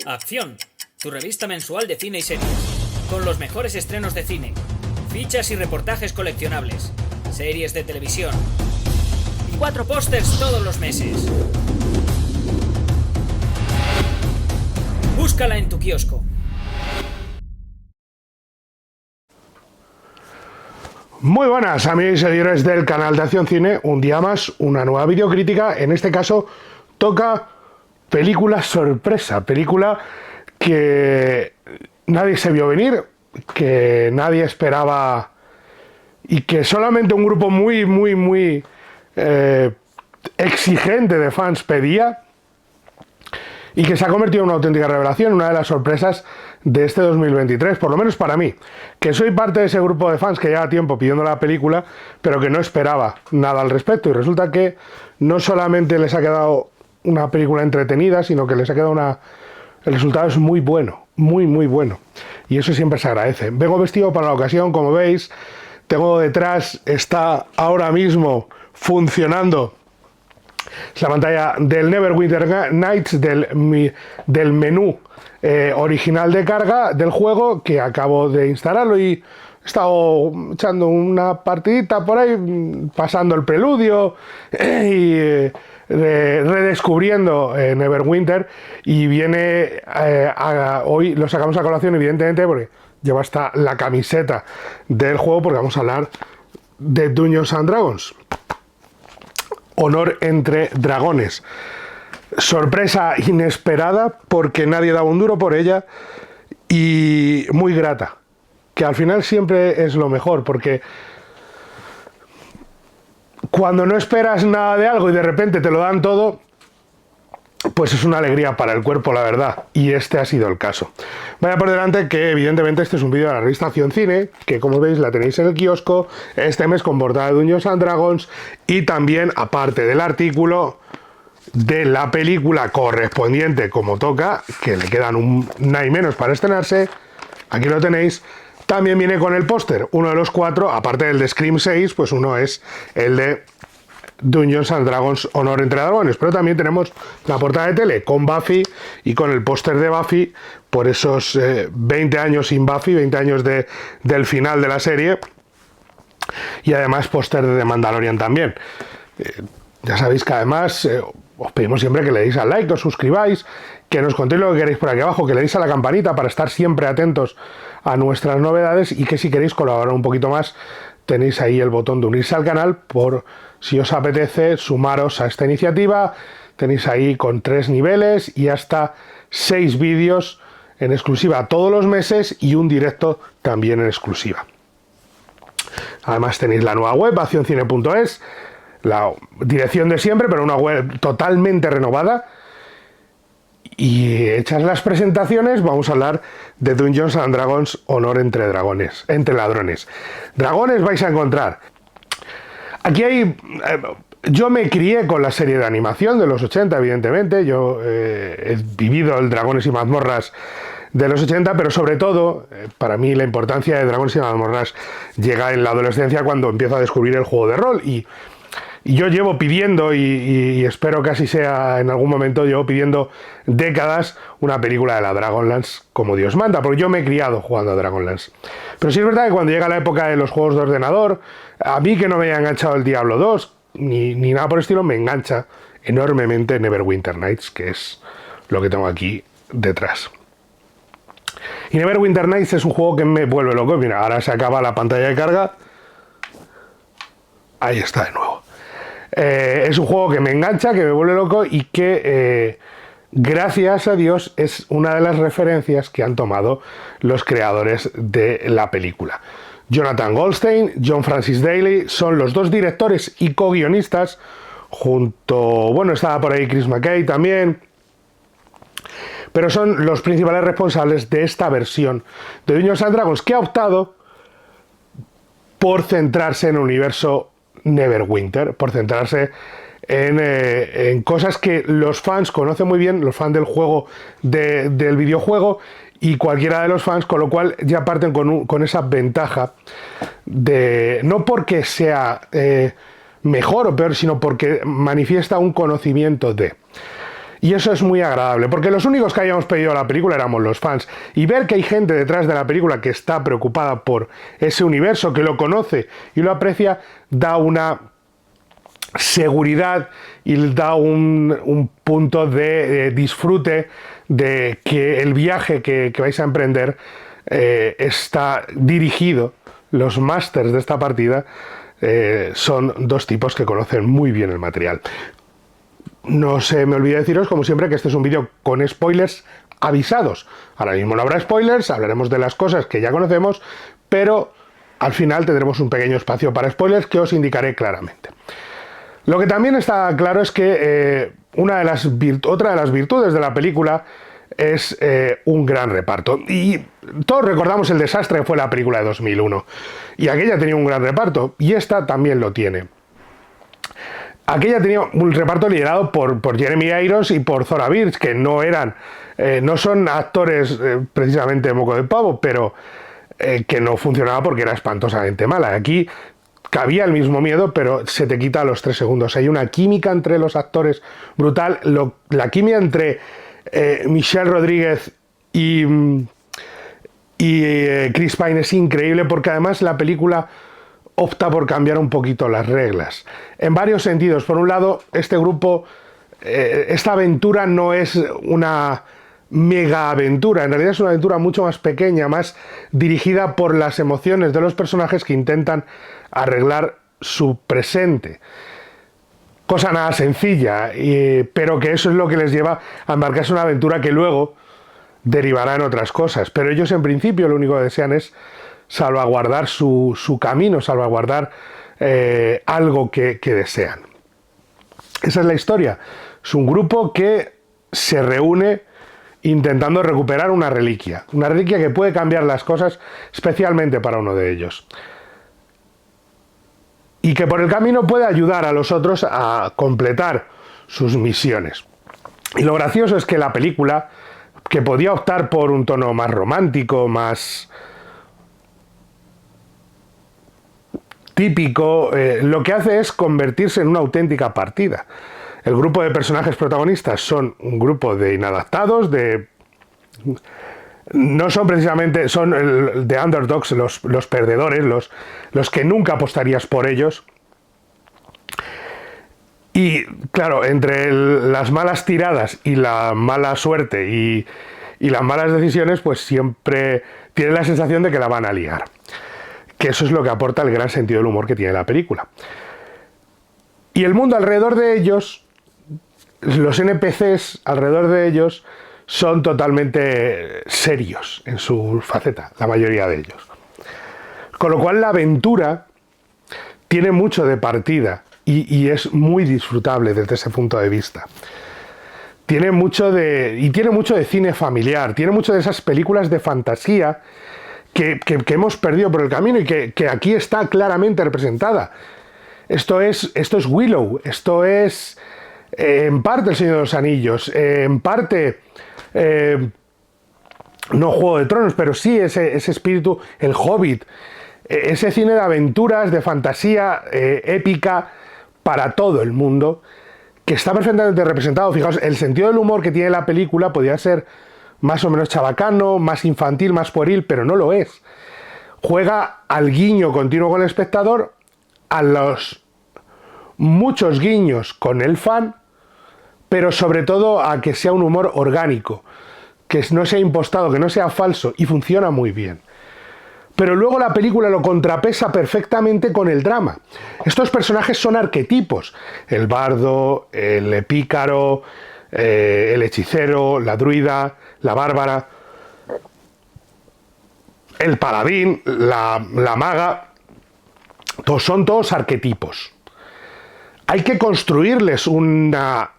Acción, tu revista mensual de cine y series, con los mejores estrenos de cine, fichas y reportajes coleccionables, series de televisión y 4 pósters todos los meses. Búscala en tu kiosco. Muy buenas amigos y seguidores del canal de Acción Cine, un día más, una nueva videocrítica. En este caso toca película sorpresa, película que nadie se vio venir, que nadie esperaba y que solamente un grupo muy exigente de fans pedía, y que se ha convertido en una auténtica revelación, una de las sorpresas de este 2023, por lo menos para mí, que soy parte de ese grupo de fans que lleva tiempo pidiendo la película, pero que no esperaba nada al respecto, y resulta que no solamente les ha quedado una película entretenida, sino que les ha quedado el resultado es muy bueno, muy bueno, y eso siempre se agradece. Vengo vestido para la ocasión, como veis, tengo detrás, está ahora mismo funcionando la pantalla del Neverwinter Nights, del menú original de carga del juego, que acabo de instalarlo y he estado echando una partidita por ahí, pasando el preludio y redescubriendo Neverwinter, y viene hoy lo sacamos a colación evidentemente porque lleva hasta la camiseta del juego, porque vamos a hablar de Dungeons and Dragons, Honor entre Dragones. Sorpresa inesperada porque nadie daba un duro por ella, y muy grata, que al final siempre es lo mejor, porque cuando no esperas nada de algo y de repente te lo dan todo, pues es una alegría para el cuerpo, la verdad, y este ha sido el caso. Vaya por delante que evidentemente este es un vídeo de la revista Acción Cine, que como veis la tenéis en el kiosco este mes con portada de Dungeons and Dragons, y también, aparte del artículo, de la película correspondiente como toca, que le quedan un nada y menos para estrenarse. Aquí lo tenéis. También viene con el póster, uno de los 4, aparte del de Scream 6, pues uno es el de Dungeons and Dragons Honor entre Dragones, pero también tenemos la portada de tele con Buffy y con el póster de Buffy por esos 20 años sin Buffy, 20 años del final de la serie, y además póster de The Mandalorian también. Ya sabéis que además os pedimos siempre que le deis al like, que os suscribáis, que nos contéis lo que queréis por aquí abajo, que le deis a la campanita para estar siempre atentos a nuestras novedades, y que si queréis colaborar un poquito más tenéis ahí el botón de unirse al canal por si os apetece sumaros a esta iniciativa. Tenéis ahí con 3 niveles y hasta 6 vídeos en exclusiva todos los meses y un directo también en exclusiva. Además tenéis la nueva web, accioncine.es, la dirección de siempre, pero una web totalmente renovada. Y hechas las presentaciones, vamos a hablar de Dungeons and Dragons Honor entre ladrones. Dragones vais a encontrar. Aquí hay... yo me crié con la serie de animación de los 80, evidentemente. Yo he vivido el Dragones y Mazmorras de los 80, pero sobre todo, para mí la importancia de Dragones y Mazmorras llega en la adolescencia, cuando empiezo a descubrir el juego de rol. Y yo llevo pidiendo, y espero que así sea en algún momento, llevo pidiendo décadas una película de la Dragonlance como Dios manda, porque yo me he criado jugando a Dragonlance. Pero sí es verdad que cuando llega la época de los juegos de ordenador, a mí, que no me haya enganchado el Diablo 2, ni nada por el estilo, me engancha enormemente Neverwinter Nights, que es lo que tengo aquí detrás. Y Neverwinter Nights es un juego que me vuelve loco. Mira, ahora se acaba la pantalla de carga. Ahí está de nuevo. Es un juego que me engancha, que me vuelve loco, y que gracias a Dios es una de las referencias que han tomado los creadores de la película. Jonathan Goldstein, John Francis Daley son los 2 directores y co-guionistas, junto, bueno, estaba por ahí Chris McKay también, pero son los principales responsables de esta versión de Dungeons and Dragons, que ha optado por centrarse en el universo Neverwinter, por centrarse en cosas que los fans conocen muy bien, los fans del juego, del videojuego, y cualquiera de los fans, con lo cual ya parten con esa ventaja de, no porque sea mejor o peor, sino porque manifiesta un conocimiento de. Y eso es muy agradable, porque los únicos que habíamos pedido la película éramos los fans. Y ver que hay gente detrás de la película que está preocupada por ese universo, que lo conoce y lo aprecia, da una seguridad y da un punto de disfrute de que el viaje que vais a emprender está dirigido. Los másters de esta partida son dos tipos que conocen muy bien el material. No se me olvide deciros, como siempre, que este es un vídeo con spoilers avisados. Ahora mismo no habrá spoilers, hablaremos de las cosas que ya conocemos, pero al final tendremos un pequeño espacio para spoilers que os indicaré claramente. Lo que también está claro es que otra de las virtudes de la película es un gran reparto. Y todos recordamos el desastre que fue la película de 2001. Y aquella tenía un gran reparto, y esta también lo tiene. Aquella tenía un reparto liderado por Jeremy Irons y por Thora Birch, que no son actores precisamente de moco de pavo, pero que no funcionaba porque era espantosamente mala. Aquí cabía el mismo miedo, pero se te quita a los 3 segundos. Hay una química entre los actores brutal. La química entre Michelle Rodríguez y Chris Pine es increíble, porque además la película opta por cambiar un poquito las reglas. En varios sentidos. Por un lado, este grupo, esta aventura no es una mega aventura. En realidad es una aventura mucho más pequeña, más dirigida por las emociones de los personajes que intentan arreglar su presente. Cosa nada sencilla, pero que eso es lo que les lleva a embarcarse en una aventura que luego derivará en otras cosas. Pero ellos en principio lo único que desean es salvaguardar su camino, salvaguardar algo que desean. Esa es la historia. Es un grupo que se reúne intentando recuperar una reliquia que puede cambiar las cosas, especialmente para uno de ellos. Y que por el camino puede ayudar a los otros a completar sus misiones. Y lo gracioso es que la película, que podía optar por un tono más romántico, más típico, lo que hace es convertirse en una auténtica partida. El grupo de personajes protagonistas son un grupo de inadaptados, no son precisamente, son de underdogs, los perdedores, los que nunca apostarías por ellos. Y claro, entre las malas tiradas y la mala suerte y las malas decisiones, pues siempre tienen la sensación de que la van a liar. Que eso es lo que aporta el gran sentido del humor que tiene la película. Y el mundo alrededor de ellos, los NPCs alrededor de ellos, son totalmente serios en su faceta, la mayoría de ellos. Con lo cual la aventura tiene mucho de partida y es muy disfrutable desde ese punto de vista. Tiene mucho de cine familiar, tiene mucho de esas películas de fantasía que hemos perdido por el camino y que aquí está claramente representada. Esto es Willow, esto es en parte El Señor de los Anillos, en parte no Juego de Tronos, pero sí ese espíritu, El Hobbit, ese cine de aventuras, de fantasía épica para todo el mundo, que está perfectamente representado. Fijaos, el sentido del humor que tiene la película podría ser más o menos chabacano, más infantil, más pueril, pero no lo es. Juega al guiño continuo con el espectador, a los muchos guiños con el fan, pero sobre todo a que sea un humor orgánico, que no sea impostado, que no sea falso, y funciona muy bien. Pero luego la película lo contrapesa perfectamente con el drama. Estos personajes son arquetipos: el bardo, el pícaro, el hechicero, la druida, la bárbara, el paladín, la maga. Son todos arquetipos. Hay que construirles una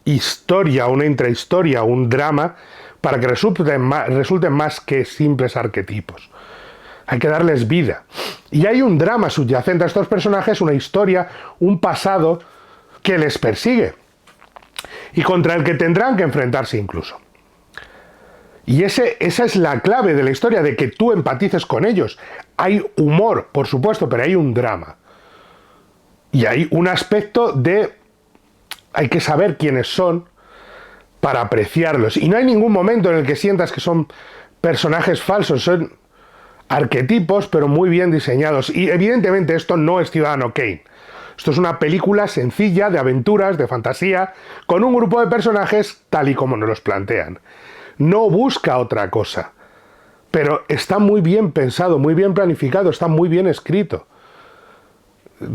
historia, una intrahistoria, un drama, para que resulten más que simples arquetipos. Hay que darles vida. Y hay un drama subyacente a estos personajes, una historia, un pasado que les persigue y contra el que tendrán que enfrentarse incluso. Y esa es la clave de la historia, de que tú empatices con ellos. Hay humor, por supuesto, pero hay un drama. Y hay un aspecto de... hay que saber quiénes son, para apreciarlos. Y no hay ningún momento en el que sientas que son personajes falsos, son arquetipos, pero muy bien diseñados. Y evidentemente esto no es Ciudadano Kane. Esto es una película sencilla, de aventuras, de fantasía, con un grupo de personajes tal y como nos los plantean. No busca otra cosa. Pero está muy bien pensado, muy bien planificado, está muy bien escrito.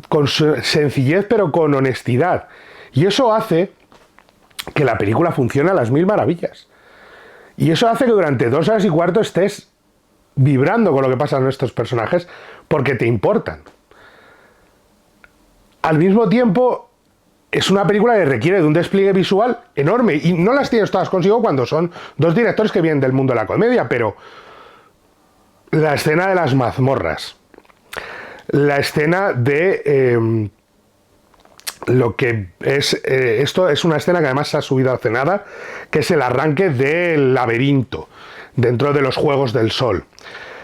Con sencillez, pero con honestidad. Y eso hace que la película funcione a las mil maravillas. Y eso hace que durante 2 horas y cuarto estés vibrando con lo que pasa en estos personajes porque te importan. Al mismo tiempo, es una película que requiere de un despliegue visual enorme y no las tienes todas consigo cuando son 2 directores que vienen del mundo de la comedia, pero la escena de las mazmorras, la escena de lo que es esto es una escena que además se ha subido hace nada, que es el arranque del laberinto dentro de los Juegos del Sol,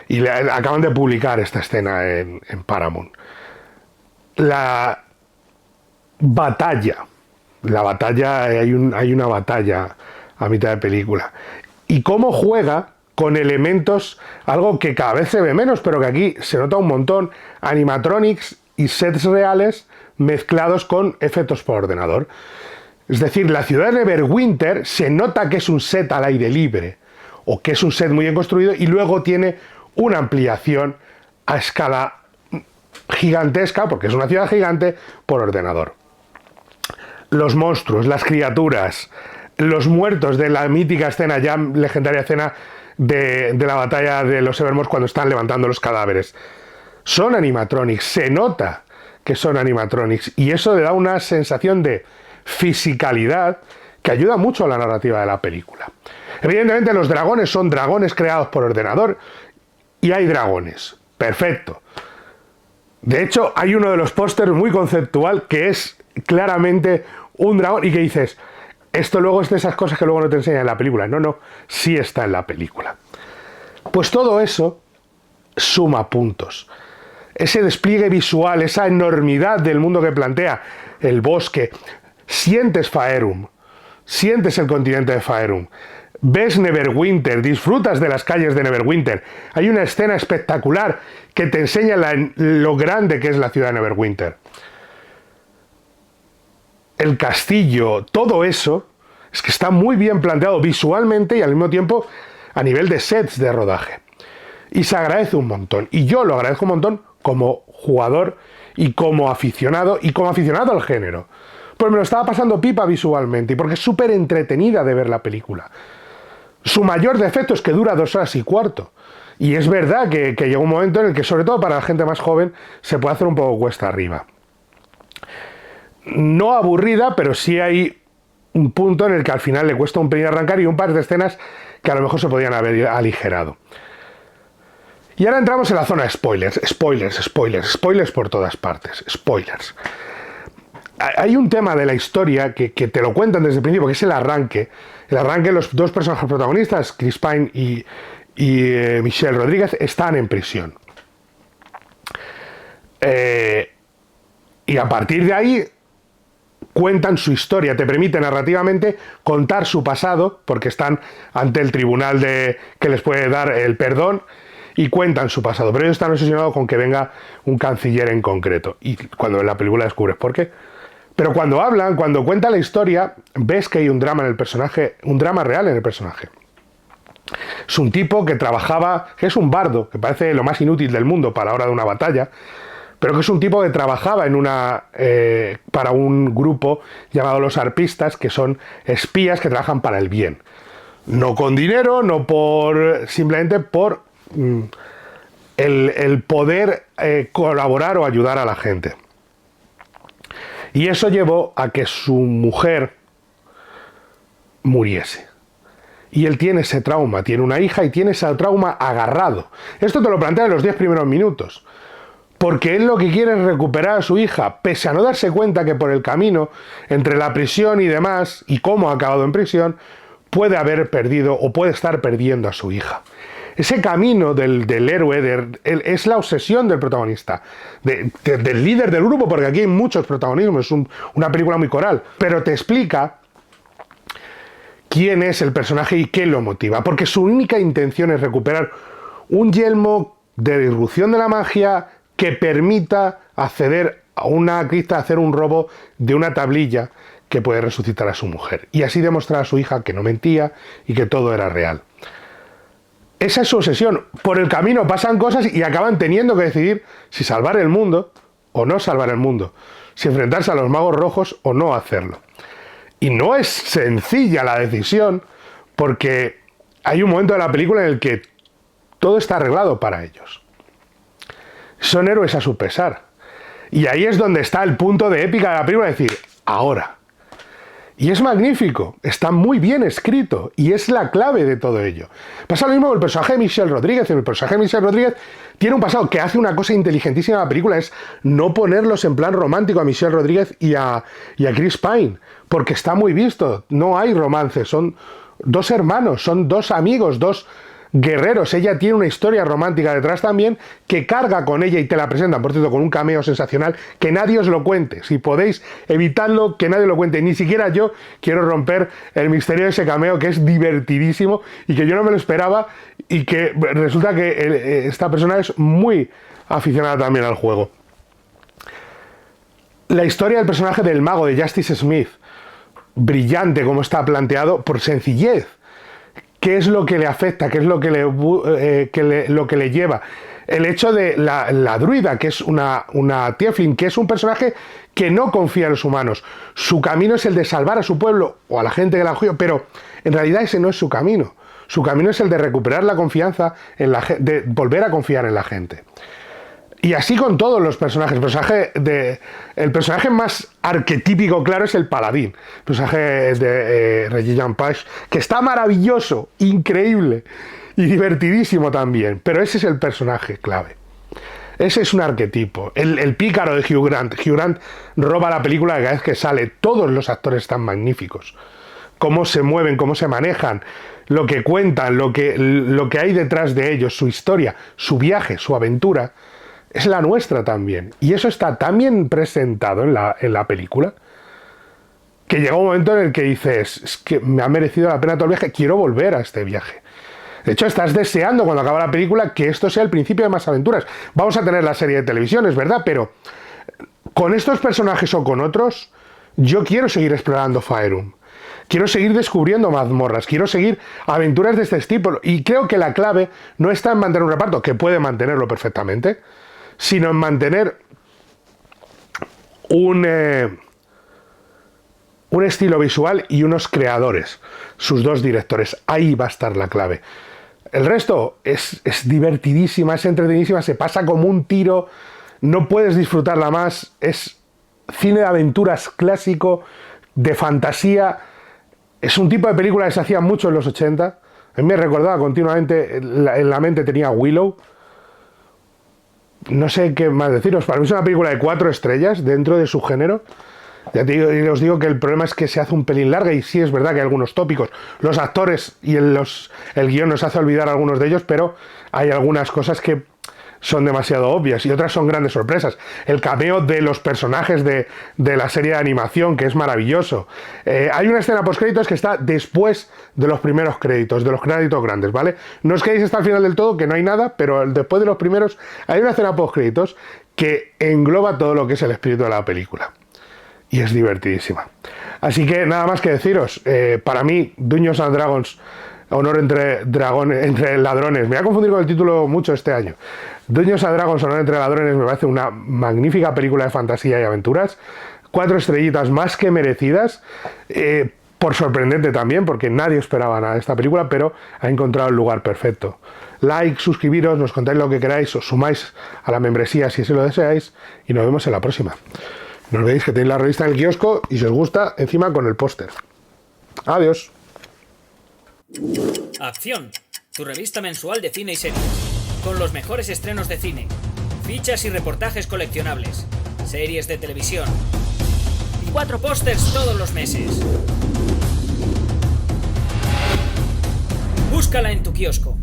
y acaban de publicar esta escena en Paramount. La batalla, hay una batalla a mitad de película, y cómo juega con elementos, algo que cada vez se ve menos, pero que aquí se nota un montón, animatronics y sets reales mezclados con efectos por ordenador. Es decir, la ciudad de Neverwinter se nota que es un set al aire libre, o que es un set muy bien construido, y luego tiene una ampliación a escala gigantesca, porque es una ciudad gigante, por ordenador. Los monstruos, las criaturas, los muertos de la mítica escena, ya legendaria escena de la batalla de los Evermores cuando están levantando los cadáveres, son animatronics, se nota que son animatronics, y eso le da una sensación de fisicalidad que ayuda mucho a la narrativa de la película. Evidentemente los dragones son dragones creados por ordenador, y hay dragones, perfecto. De hecho, hay uno de los pósters muy conceptual que es claramente un dragón y que dices, esto luego es de esas cosas que luego no te enseñan en la película. No, sí está en la película. Pues todo eso suma puntos. Ese despliegue visual, esa enormidad del mundo que plantea, el bosque, sientes Faerûn, sientes el continente de Faerûn, ves Neverwinter, disfrutas de las calles de Neverwinter. Hay una escena espectacular que te enseña lo grande que es la ciudad de Neverwinter. El castillo, todo eso, es que está muy bien planteado visualmente y al mismo tiempo a nivel de sets de rodaje. Y se agradece un montón. Y yo lo agradezco un montón como jugador y como aficionado al género. Pues me lo estaba pasando pipa visualmente y porque es súper entretenida de ver la película. Su mayor defecto es que dura 2 horas y cuarto. Y es verdad que llega un momento en el que, sobre todo para la gente más joven, se puede hacer un poco cuesta arriba. No aburrida, pero sí hay un punto en el que al final le cuesta un pelín arrancar y un par de escenas que a lo mejor se podían haber aligerado. Y ahora entramos en la zona de spoilers. Spoilers por todas partes. Spoilers. Hay un tema de la historia que te lo cuentan desde el principio, que es el arranque. El arranque, los 2 personajes protagonistas, Chris Pine y Michelle Rodríguez, están en prisión. Y a partir de ahí cuentan su historia, te permite narrativamente contar su pasado, porque están ante el tribunal que les puede dar el perdón, y cuentan su pasado, pero ellos están obsesionados con que venga un canciller en concreto, y cuando en la película descubres por qué. Pero cuando hablan, cuando cuentan la historia, ves que hay un drama en el personaje, un drama real en el personaje. Es un tipo que trabajaba, que es un bardo, que parece lo más inútil del mundo para la hora de una batalla, pero que es un tipo que trabajaba para un grupo llamado los arpistas, que son espías que trabajan para el bien. No con dinero, simplemente por el poder colaborar o ayudar a la gente. Y eso llevó a que su mujer muriese. Y él tiene ese trauma, tiene una hija y tiene ese trauma agarrado. Esto te lo plantea en los 10 primeros minutos. Porque él lo que quiere es recuperar a su hija, pese a no darse cuenta que por el camino, entre la prisión y demás, y cómo ha acabado en prisión, puede haber perdido o puede estar perdiendo a su hija. Ese camino del héroe es la obsesión del protagonista, del líder del grupo, porque aquí hay muchos protagonismos, es una película muy coral, pero te explica quién es el personaje y qué lo motiva. Porque su única intención es recuperar un yelmo de disrupción de la magia que permita acceder a una cripta, hacer un robo de una tablilla que puede resucitar a su mujer. Y así demostrar a su hija que no mentía y que todo era real. Esa es su obsesión. Por el camino pasan cosas y acaban teniendo que decidir si salvar el mundo o no salvar el mundo. Si enfrentarse a los magos rojos o no hacerlo. Y no es sencilla la decisión, porque hay un momento de la película en el que todo está arreglado para ellos. Son héroes a su pesar. Y ahí es donde está el punto de épica de la película, es decir, ahora. Y es magnífico, está muy bien escrito, y es la clave de todo ello. Pasa lo mismo con el personaje de Michelle Rodríguez. El personaje de Michelle Rodríguez tiene un pasado que hace una cosa inteligentísima en la película, es no ponerlos en plan romántico a Michelle Rodríguez y a Chris Pine, porque está muy visto, no hay romance, son dos hermanos, son dos amigos, dos guerreros. Ella tiene una historia romántica detrás también que carga con ella y te la presentan, por cierto, con un cameo sensacional. Que nadie os lo cuente, si podéis evitarlo, que nadie lo cuente, ni siquiera yo quiero romper el misterio de ese cameo, que es divertidísimo y que yo no me lo esperaba, y que resulta que esta persona es muy aficionada también al juego. La historia del personaje del mago de Justice Smith, brillante como está planteado, por sencillez. ¿Qué es lo que le afecta? ¿Qué es lo que le lleva? El hecho de la druida, que es una tiefling, que es un personaje que no confía en los humanos. Su camino es el de salvar a su pueblo o a la gente que la acogió, pero en realidad ese no es su camino. Su camino es el de recuperar la confianza, de volver a confiar en la gente. Y así con todos los personajes. El personaje más arquetípico, claro, es el paladín. El personaje de Reggie Page, que está maravilloso, increíble y divertidísimo también. Pero ese es el personaje clave. Ese es un arquetipo. El pícaro de Hugh Grant. Hugh Grant roba la película cada vez que sale. Todos los actores están magníficos. Cómo se mueven, cómo se manejan, lo que cuentan, lo que hay detrás de ellos, su historia, su viaje, su aventura. Es la nuestra también. Y eso está tan bien presentado en la película, que llega un momento en el que dices, es que me ha merecido la pena todo el viaje, quiero volver a este viaje. De hecho, estás deseando cuando acaba la película que esto sea el principio de más aventuras. Vamos a tener la serie de televisión, es verdad, pero con estos personajes o con otros, yo quiero seguir explorando Faerun. Quiero seguir descubriendo mazmorras, quiero seguir aventuras de este tipo. Y creo que la clave no está en mantener un reparto, que puede mantenerlo perfectamente, sino en mantener un estilo visual y unos creadores, sus dos directores. Ahí va a estar la clave. El resto es divertidísima, es entretenidísima, se pasa como un tiro, no puedes disfrutarla más. Es cine de aventuras clásico, de fantasía. Es un tipo de película que se hacía mucho en los 80. A mí me recordaba continuamente, en la mente tenía Willow. No sé qué más deciros. Para mí es una película de 4 estrellas dentro de su género. Ya os digo que el problema es que se hace un pelín larga, y sí es verdad que hay algunos tópicos. Los actores y el guión nos hace olvidar algunos de ellos, pero hay algunas cosas que son demasiado obvias y otras son grandes sorpresas. El cameo de los personajes de la serie de animación, que es maravilloso. Hay una escena postcréditos que está después de los primeros créditos, de los créditos grandes, ¿vale? No os quedéis hasta el final del todo, que no hay nada, pero después de los primeros hay una escena postcréditos que engloba todo lo que es el espíritu de la película. Y es divertidísima. Así que nada más que deciros, para mí, Dungeons and Dragons, Honor entre ladrones, me voy a confundir con el título mucho este año. Dungeons and Dragons, Honor entre ladrones, me parece una magnífica película de fantasía y aventuras. 4 estrellitas más que merecidas, por sorprendente también, porque nadie esperaba nada de esta película, pero ha encontrado el lugar perfecto. Like, suscribiros, nos contáis lo que queráis, os sumáis a la membresía si así lo deseáis, y nos vemos en la próxima. No olvidéis que tenéis la revista en el kiosco y si os gusta, encima con el póster. Adiós. Acción, tu revista mensual de cine y series, con los mejores estrenos de cine, fichas y reportajes coleccionables, series de televisión y 4 pósters todos los meses. Búscala en tu kiosco.